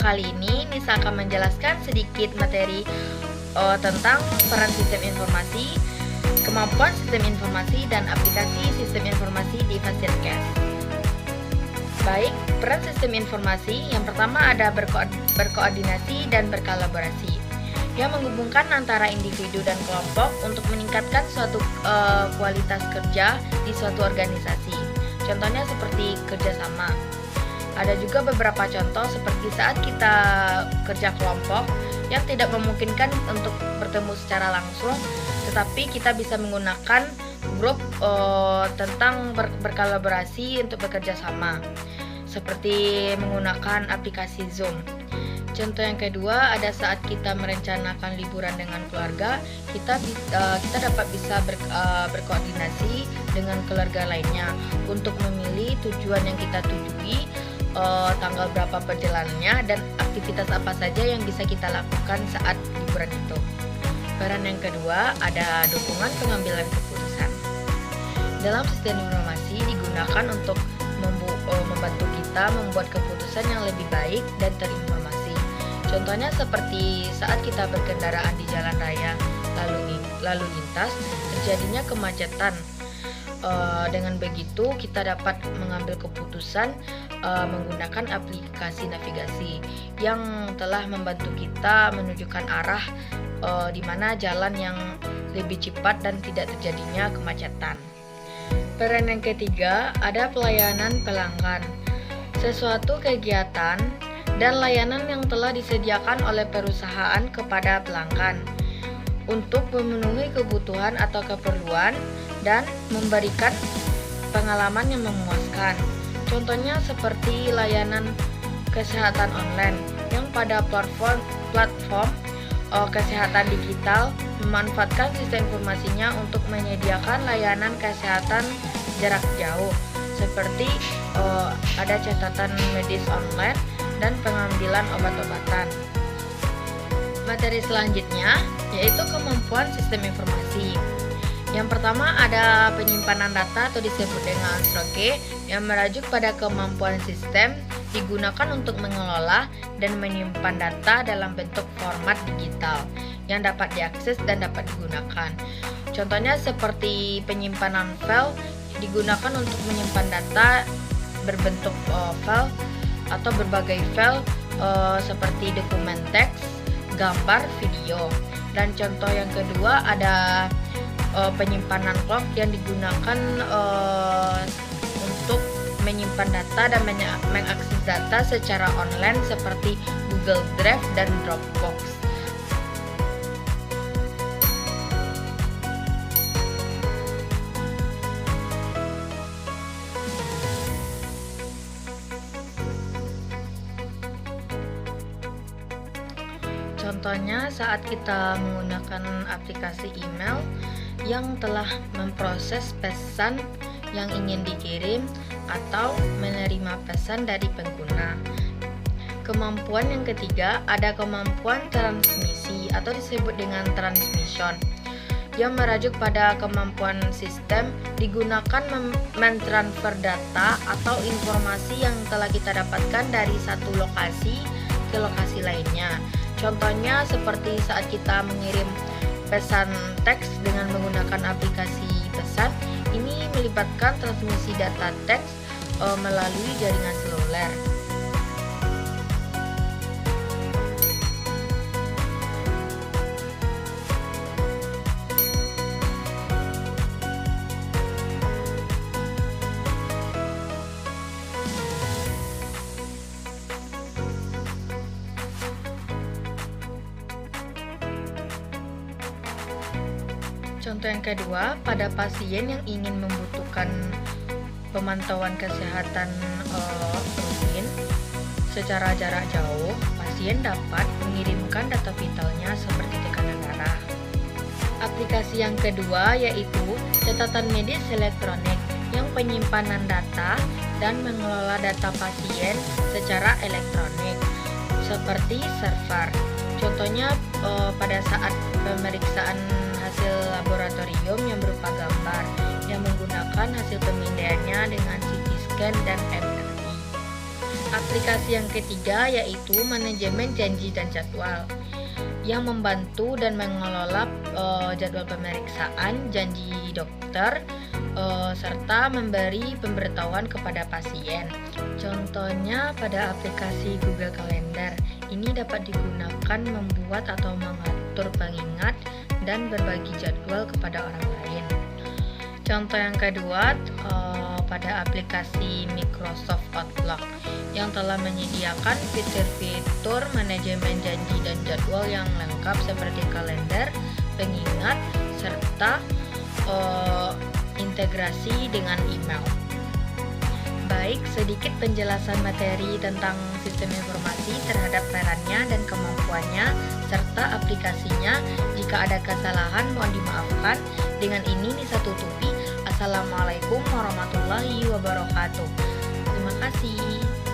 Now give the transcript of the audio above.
kali ini Nisa akan menjelaskan sedikit materi tentang peran sistem informasi, kemampuan sistem informasi, dan aplikasi sistem informasi di Fasilkes. Baik, peran sistem informasi yang pertama ada berkoordinasi dan berkolaborasi, yang menghubungkan antara individu dan kelompok untuk meningkatkan suatu kualitas kerja di suatu organisasi. Contohnya seperti kerjasama. Ada juga beberapa contoh seperti saat kita kerja kelompok yang tidak memungkinkan untuk bertemu secara langsung, tetapi kita bisa menggunakan grup tentang berkolaborasi untuk bekerja sama, seperti menggunakan aplikasi Zoom. Contoh yang kedua, ada saat kita merencanakan liburan dengan keluarga, kita dapat bisa berkoordinasi dengan keluarga lainnya untuk memilih tujuan yang kita tujui, tanggal berapa perjalanannya, dan aktivitas apa saja yang bisa kita lakukan saat liburan itu. Peran yang kedua ada dukungan pengambilan keputusan. Dalam sistem informasi digunakan untuk membantu kita membuat keputusan yang lebih baik dan terinformasi. Contohnya seperti saat kita berkendaraan di jalan raya lalu lintas terjadinya kemacetan. Dengan begitu kita dapat mengambil keputusan menggunakan aplikasi navigasi yang telah membantu kita menunjukkan arah di mana jalan yang lebih cepat dan tidak terjadinya kemacetan. Peran yang ketiga ada pelayanan pelanggan. Sesuatu kegiatan dan layanan yang telah disediakan oleh perusahaan kepada pelanggan untuk memenuhi kebutuhan atau keperluan dan memberikan pengalaman yang memuaskan. Contohnya seperti layanan kesehatan online yang pada platform kesehatan digital memanfaatkan sistem informasinya untuk menyediakan layanan kesehatan jarak jauh, seperti ada catatan medis online dan pengambilan obat-obatan. Materi selanjutnya yaitu kemampuan sistem informasi. Yang pertama ada penyimpanan data atau disebut dengan stroke yang merujuk pada kemampuan sistem digunakan untuk mengelola dan menyimpan data dalam bentuk format digital yang dapat diakses dan dapat digunakan. Contohnya seperti penyimpanan file digunakan untuk menyimpan data berbentuk file atau berbagai file seperti dokumen teks, gambar, video. Dan contoh yang kedua ada penyimpanan cloud yang digunakan untuk menyimpan data dan mengakses data secara online seperti Google Drive dan Dropbox. Contohnya saat kita menggunakan aplikasi email yang telah memproses pesan yang ingin dikirim atau menerima pesan dari pengguna. Kemampuan yang ketiga ada kemampuan transmisi atau disebut dengan transmission yang merujuk pada kemampuan sistem digunakan mentransfer data atau informasi yang telah kita dapatkan dari satu lokasi ke lokasi lainnya. Contohnya seperti saat kita mengirim pesan teks dengan menggunakan aplikasi pesan, ini melibatkan transmisi data teks melalui jaringan seluler. Contoh yang kedua, pada pasien yang ingin membutuhkan pemantauan kesehatan rutin secara jarak jauh, pasien dapat mengirimkan data vitalnya seperti tekanan darah. Aplikasi yang kedua yaitu catatan medis elektronik yang penyimpanan data dan mengelola data pasien secara elektronik seperti server. Contohnya pada saat pemeriksaan hasil laboratorium yang berupa gambar yang menggunakan hasil pemindaiannya dengan CT scan dan MRI. Aplikasi yang ketiga yaitu manajemen janji dan jadwal, yang membantu dan mengelola jadwal pemeriksaan janji dokter serta memberi pemberitahuan kepada pasien. Contohnya pada aplikasi Google Calendar. Ini dapat digunakan membuat atau mengatur pengingat dan berbagi jadwal kepada orang lain. Contoh yang kedua pada aplikasi Microsoft Outlook yang telah menyediakan fitur-fitur manajemen janji dan jadwal yang lengkap seperti kalender, pengingat, serta integrasi dengan email. Baik, sedikit penjelasan materi tentang sistem informasi terhadap perannya dan kemampuannya serta aplikasinya. Jika ada kesalahan mohon dimaafkan. Dengan ini Nisa tutupi. Assalamualaikum warahmatullahi wabarakatuh. Terima kasih.